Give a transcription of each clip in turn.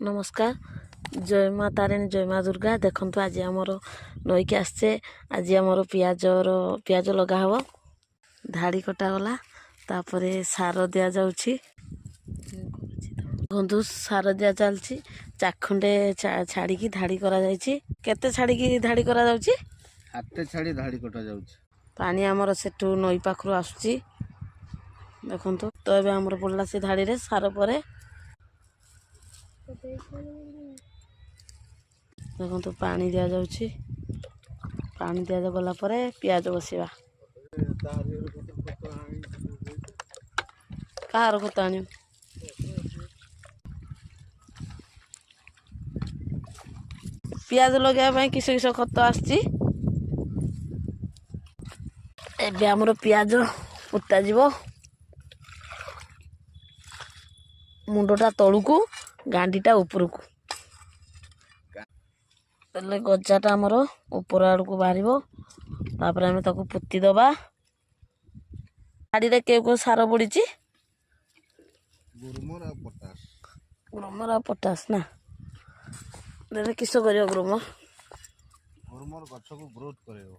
नमस्कार जय माँ तारिणी जय माँ दुर्गा देखु आज आमर नईक आसचे आज आमर पियाज लगा हब धाड़ी कटागला तापर सार दि जाऊँगी बंधु सार दि चलती चाखुंडे छाड़ी धाड़ी करा केते छाड़ी धाड़ी करा हाथे छाड़ी धाड़ी कटा जाउछि पानी आमर सेठू नई पाखरु आसुची देखु तो ए आमर पड़ला से धाड़ी रे सार पर देखो पानी दि जाऊँगी पानी दि गला पियाज बसवा कहार खत आण पियाज लगे किस किस खत आसची एबे हमर पियाज पुता जीवो मुंडटा तलुकू गांडीटा उपरकू पहले गजाटा आमर ऊपर आड़ को बाहर तापर आम ताको पोती दबा गाड़ी के सार पड़ी ग्रोमर आ पोटास ना किस कर ग्रोमर ग्रोमर गछ को ग्रोथ करेओ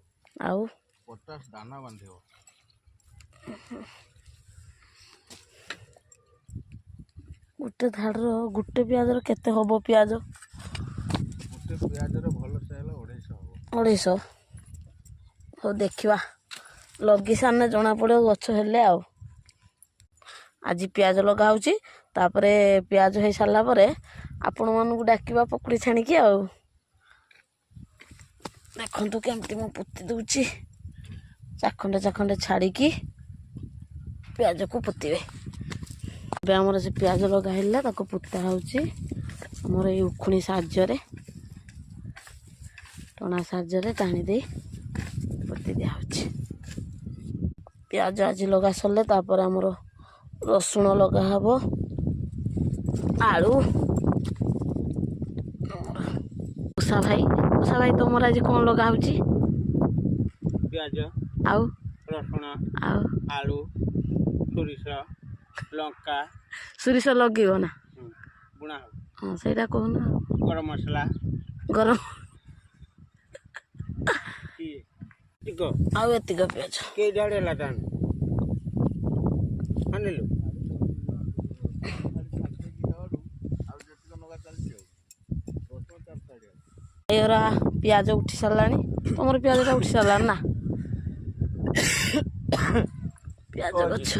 आउ पोटास दाना बांधेओ गोटे धाड़ गोटे पियाज केते हबो पियाज गोटे पियाज भल से 250 हो देखा लगी सामने जना पड़ो गछ हेले आ आज पियाज लगा तापर पियाज हो सारा पर आपण मानू डाकिबा पकुड़ी छाणिकी आ देखु केमती मु पोती दूची चाखंडे चाखंडे छाड़ी पियाज को पोतीबे ଏବେ ଆମର ସେ ପିଆଜ ଲଗା ହେଲା ତାକୁ ପୋତା ହେଉଛି ଆମର ଏଇ ଉଖୁଣି ସାହାଯ୍ୟରେ ଟଣା ସାହାଯ୍ୟରେ ଟାଣି ଦେଇ ପୋତି ଦିଆହେଉଛି ପିଆଜ ଆଜି ଲଗା ସରିଲେ ତାପରେ ଆମର ରସୁଣ ଲଗା ହେବ ଆଳୁ ଉଷା ଭାଇ ତମର ଆଜି କ'ଣ ଲଗା ହେଉଛି पियाज ଆଉ रसुण ଆଉ आलू सोरिष लंका ସୋରିଷ ଲଗେଇବ ନା बुणा ହଁ ସେଇଟା କହୁନ गरम मसला ଗରମ टिको ଆଉ ଏତିକ ପିଆଜ के डाड़े लाटान आनिलु ଏରା ପିଆଜ ଉଠି ସାରିଲାଣି ତମର ପିଆଜଟା ଉଠି ସାରିଲାଣି ନା ପିଆଜ ଗଛ